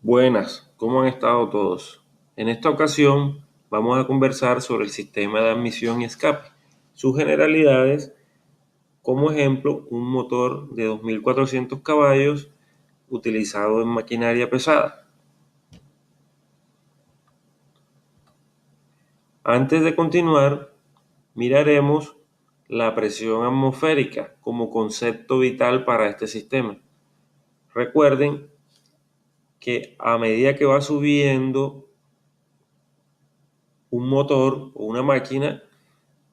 Buenas, ¿cómo han estado todos? En esta ocasión vamos a conversar sobre el sistema de admisión y escape, sus generalidades, como ejemplo un motor de 2.400 caballos utilizado en maquinaria pesada. Antes de continuar, miraremos la presión atmosférica como concepto vital para este sistema. Recuerden que a medida que va subiendo un motor o una máquina,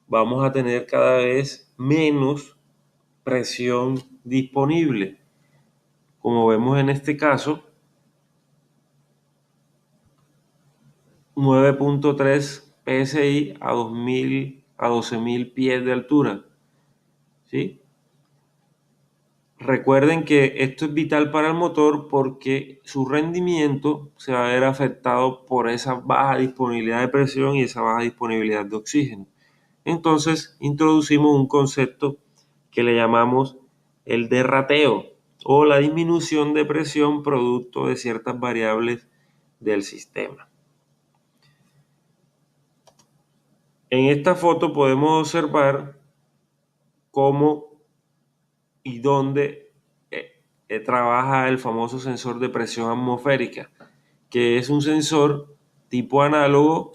vamos a tener cada vez menos presión disponible. Como vemos en este caso, 9.3 PSI a 12.000 pies de altura. ¿Sí? Recuerden que esto es vital para el motor porque su rendimiento se va a ver afectado por esa baja disponibilidad de presión y esa baja disponibilidad de oxígeno. Entonces, introducimos un concepto que le llamamos el derrateo o la disminución de presión producto de ciertas variables del sistema. En esta foto podemos observar cómo y dónde trabaja el famoso sensor de presión atmosférica, que es un sensor tipo análogo,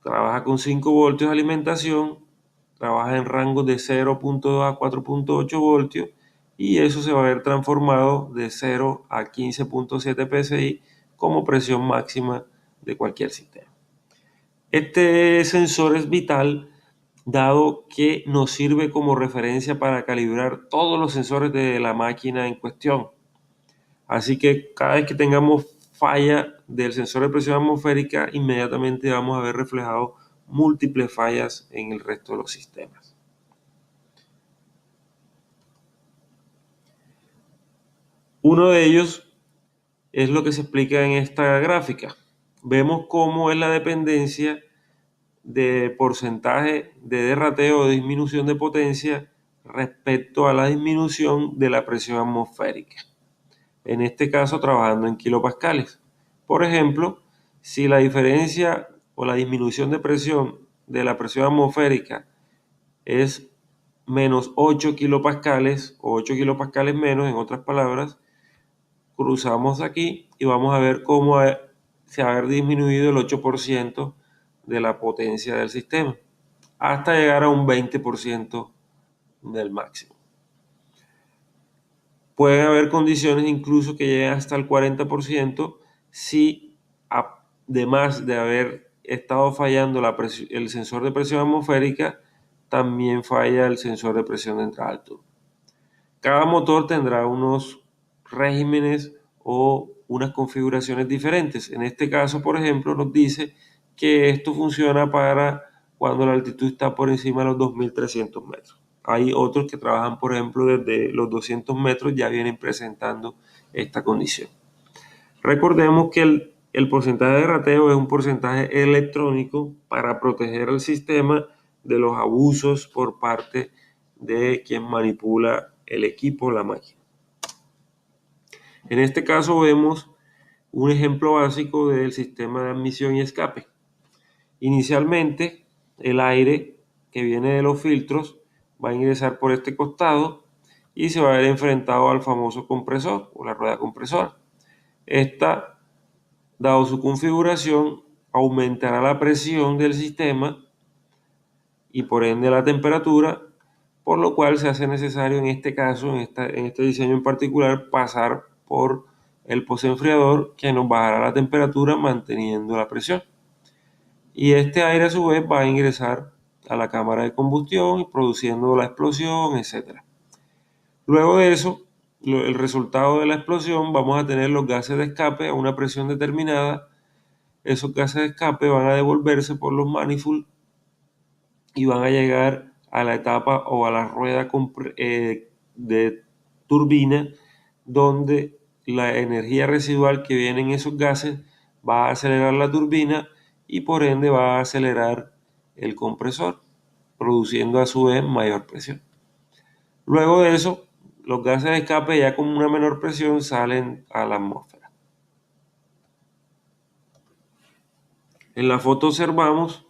trabaja con 5 voltios de alimentación, trabaja en rangos de 0.2 a 4.8 voltios y eso se va a ver transformado de 0 a 15.7 psi como presión máxima de cualquier sistema. Este sensor es vital dado que nos sirve como referencia para calibrar todos los sensores de la máquina en cuestión. Así que cada vez que tengamos falla del sensor de presión atmosférica, inmediatamente vamos a ver reflejado múltiples fallas en el resto de los sistemas. Uno de ellos es lo que se explica en esta gráfica. Vemos cómo es la dependencia de porcentaje de derrateo o de disminución de potencia respecto a la disminución de la presión atmosférica. En este caso, trabajando en kilopascales. Por ejemplo, si la diferencia o la disminución de presión de la presión atmosférica es menos 8 kilopascales o 8 kilopascales menos, en otras palabras, cruzamos aquí y vamos a ver cómo se ha disminuido el 8% de la potencia del sistema hasta llegar a un 20% del máximo. Pueden haber condiciones incluso que lleguen hasta el 40% si, además de haber estado fallando el sensor de presión atmosférica, también falla el sensor de presión de entrada al tubo. Cada motor tendrá unos regímenes o unas configuraciones diferentes. En este caso, por ejemplo, nos dice que esto funciona para cuando la altitud está por encima de los 2.300 metros. Hay otros que trabajan, por ejemplo, desde los 200 metros ya vienen presentando esta condición. Recordemos que el porcentaje de rateo es un porcentaje electrónico para proteger al sistema de los abusos por parte de quien manipula el equipo o la máquina. En este caso vemos un ejemplo básico del sistema de admisión y escape. Inicialmente, el aire que viene de los filtros va a ingresar por este costado y se va a ver enfrentado al famoso compresor o la rueda compresora. Esta, dado su configuración, aumentará la presión del sistema y por ende la temperatura, por lo cual se hace necesario en este caso, en este diseño en particular, pasar por el postenfriador que nos bajará la temperatura manteniendo la presión. Y este aire a su vez va a ingresar a la cámara de combustión produciendo la explosión, etc. Luego de eso, el resultado de la explosión, vamos a tener los gases de escape a una presión determinada. Esos gases de escape van a devolverse por los manifolds y van a llegar a la etapa o a la rueda de turbina, donde la energía residual que viene en esos gases va a acelerar la turbina y por ende va a acelerar el compresor, produciendo a su vez mayor presión. Luego de eso, los gases de escape ya con una menor presión salen a la atmósfera. En la foto observamos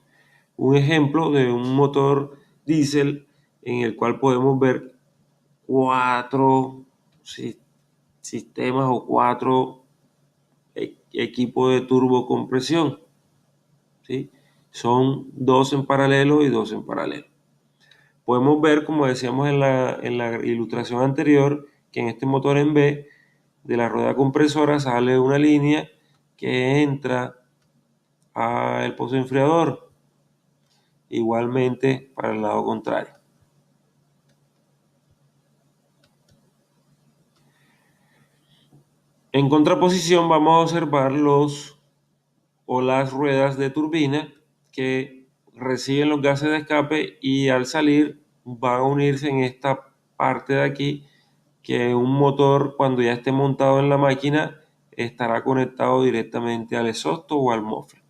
un ejemplo de un motor diésel en el cual podemos ver 4 sistemas o 4 equipos de turbocompresión, ¿sí? Son 2 en paralelo y 2 en paralelo. Podemos ver, como decíamos en la ilustración anterior, que en este motor en B de la rueda compresora sale una línea que entra al pozo enfriador, igualmente para el lado contrario. En contraposición vamos a observar las ruedas de turbina que reciben los gases de escape y al salir van a unirse en esta parte de aquí, que un motor, cuando ya esté montado en la máquina, estará conectado directamente al exhausto o al muffler.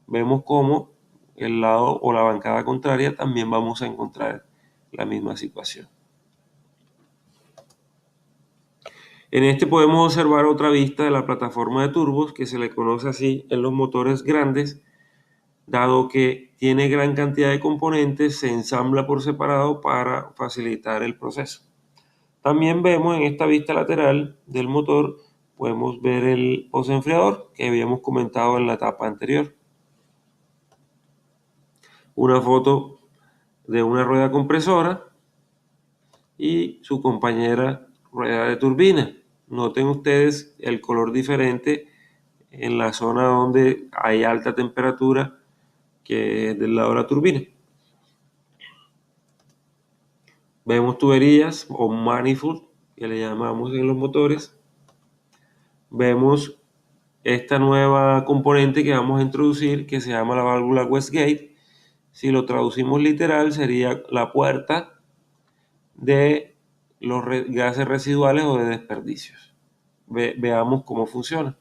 Vemos cómo el lado o la bancada contraria también vamos a encontrar la misma situación. En este podemos observar otra vista de la plataforma de turbos, que se le conoce así en los motores grandes, dado que tiene gran cantidad de componentes, se ensambla por separado para facilitar el proceso. También vemos en esta vista lateral del motor, podemos ver el pozo enfriador que habíamos comentado en la etapa anterior. Una foto de una rueda compresora y su compañera rueda de turbina. Noten ustedes el color diferente en la zona donde hay alta temperatura, que es del lado de la turbina. Vemos tuberías o manifold, que le llamamos en los motores. Vemos esta nueva componente que vamos a introducir, que se llama la válvula Westgate. Si lo traducimos literal, sería la puerta de los gases residuales o de desperdicios. Veamos cómo funciona.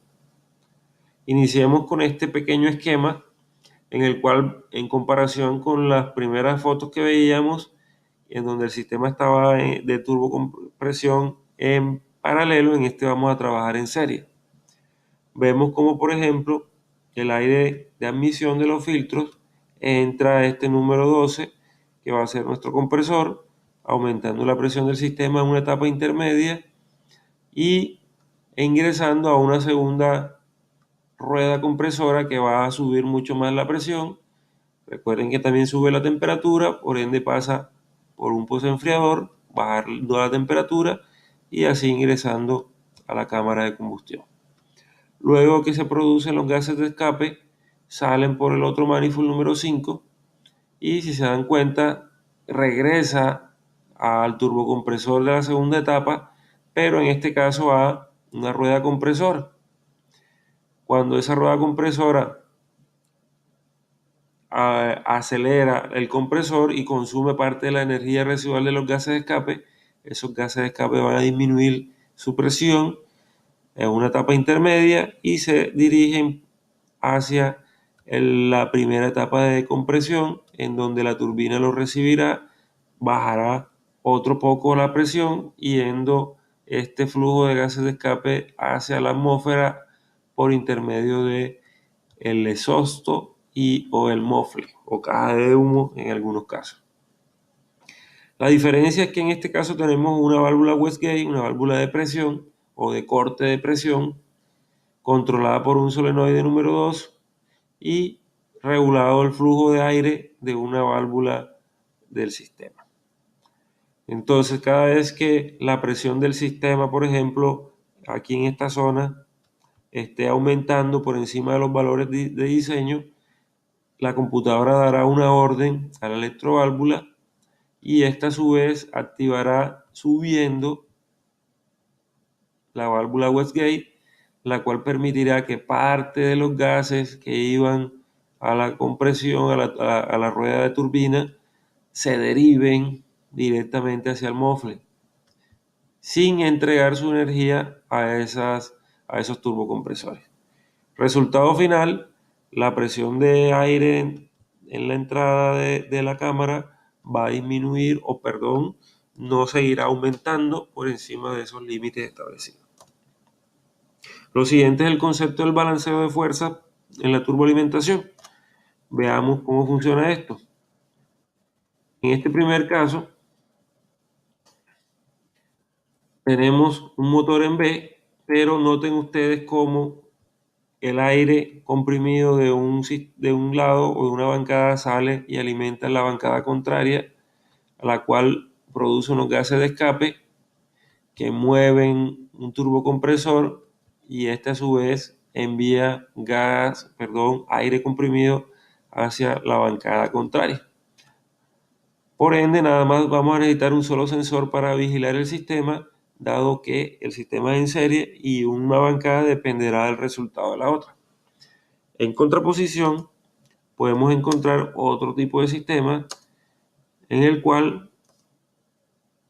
Iniciemos con este pequeño esquema en el cual, en comparación con las primeras fotos que veíamos, en donde el sistema estaba de turbocompresión en paralelo, en este vamos a trabajar en serie. Vemos como, por ejemplo, el aire de admisión de los filtros entra a este número 12, que va a ser nuestro compresor, aumentando la presión del sistema en una etapa intermedia y ingresando a una segunda rueda compresora que va a subir mucho más la presión. Recuerden que también sube la temperatura, por ende pasa por un pozo enfriador, bajar la temperatura y así ingresando a la cámara de combustión. Luego que se producen los gases de escape, salen por el otro manifold número 5 y, si se dan cuenta, regresa al turbocompresor de la segunda etapa, pero en este caso a una rueda compresora. Cuando esa rueda compresora acelera el compresor y consume parte de la energía residual de los gases de escape, esos gases de escape van a disminuir su presión en una etapa intermedia y se dirigen hacia la primera etapa de compresión, en donde la turbina lo recibirá, bajará otro poco la presión, yendo este flujo de gases de escape hacia la atmósfera por intermedio de el exhausto o el muffler o caja de humo en algunos casos. La diferencia es que en este caso tenemos una válvula Westgate, una válvula de presión o de corte de presión, controlada por un solenoide número 2 y regulado el flujo de aire de una válvula del sistema. Entonces, cada vez que la presión del sistema, por ejemplo, aquí en esta zona, esté aumentando por encima de los valores de diseño, la computadora dará una orden a la electroválvula y esta a su vez activará subiendo la válvula Westgate, la cual permitirá que parte de los gases que iban a la compresión, a la rueda de turbina, se deriven directamente hacia el muffler, sin entregar su energía a esos turbocompresores. Resultado final, la presión de aire en la entrada de la cámara va a disminuir, no seguirá aumentando por encima de esos límites establecidos. Lo siguiente es el concepto del balanceo de fuerza en la turboalimentación. Veamos cómo funciona esto. En este primer caso, tenemos un motor en B, pero noten ustedes cómo el aire comprimido de un lado o de una bancada sale y alimenta la bancada contraria, a la cual produce unos gases de escape que mueven un turbocompresor y este a su vez envía aire comprimido hacia la bancada contraria. Por ende, nada más vamos a necesitar un solo sensor para vigilar el sistema, dado que el sistema es en serie y una bancada dependerá del resultado de la otra. En contraposición, podemos encontrar otro tipo de sistema en el cual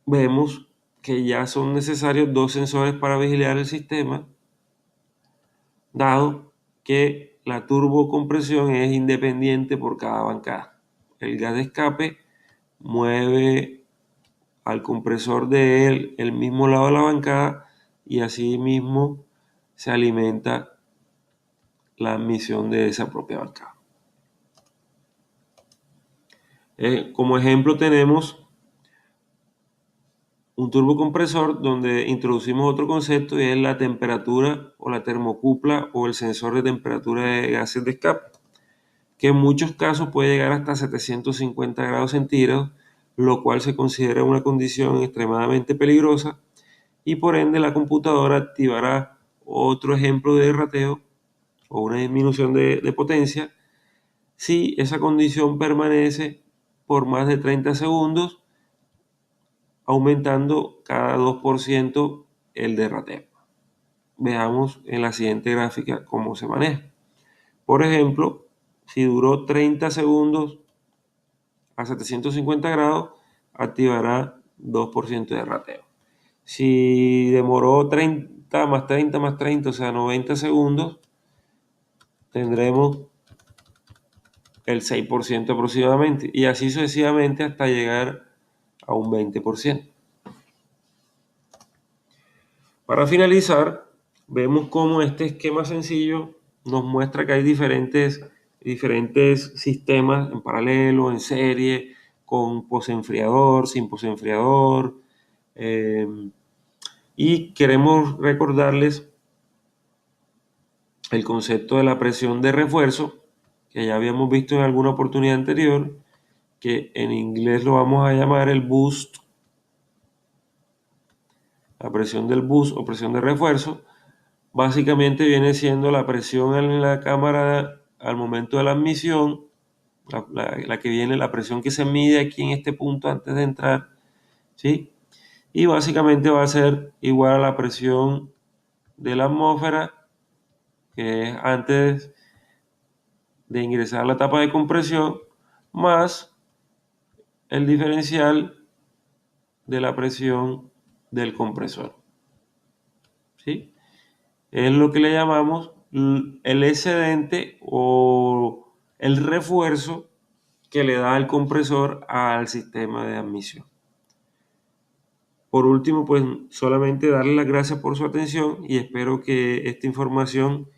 vemos que ya son necesarios dos sensores para vigilar el sistema, dado que la turbocompresión es independiente por cada bancada. El gas de escape mueve al compresor de el mismo lado de la bancada y así mismo se alimenta la admisión de esa propia bancada. Como ejemplo tenemos un turbocompresor donde introducimos otro concepto y es la temperatura o la termocupla o el sensor de temperatura de gases de escape, que en muchos casos puede llegar hasta 750 grados centígrados, lo cual se considera una condición extremadamente peligrosa y por ende la computadora activará otro ejemplo de rateo o una disminución de potencia si esa condición permanece por más de 30 segundos, aumentando cada 2% el de rateo. Veamos en la siguiente gráfica cómo se maneja. Por ejemplo, si duró 30 segundos a 750 grados, activará 2% de rateo. Si demoró 30 más 30 más 30, o sea, 90 segundos, tendremos el 6% aproximadamente y así sucesivamente hasta llegar a un 20%. Para finalizar, vemos cómo este esquema sencillo nos muestra que hay diferentes sistemas en paralelo, en serie, con posenfriador, sin posenfriador, y queremos recordarles el concepto de la presión de refuerzo, que ya habíamos visto en alguna oportunidad anterior, que en inglés lo vamos a llamar el boost, la presión del boost o presión de refuerzo. Básicamente viene siendo la presión en la cámara al momento de la admisión, la que viene, la presión que se mide aquí en este punto antes de entrar, ¿sí? Y básicamente va a ser igual a la presión de la atmósfera, que es antes de ingresar a la etapa de compresión, más el diferencial de la presión del compresor, ¿sí? Es lo que le llamamos el excedente o el refuerzo que le da el compresor al sistema de admisión. Por último, pues solamente darle las gracias por su atención y espero que esta información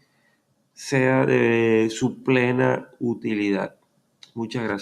sea de su plena utilidad. Muchas gracias.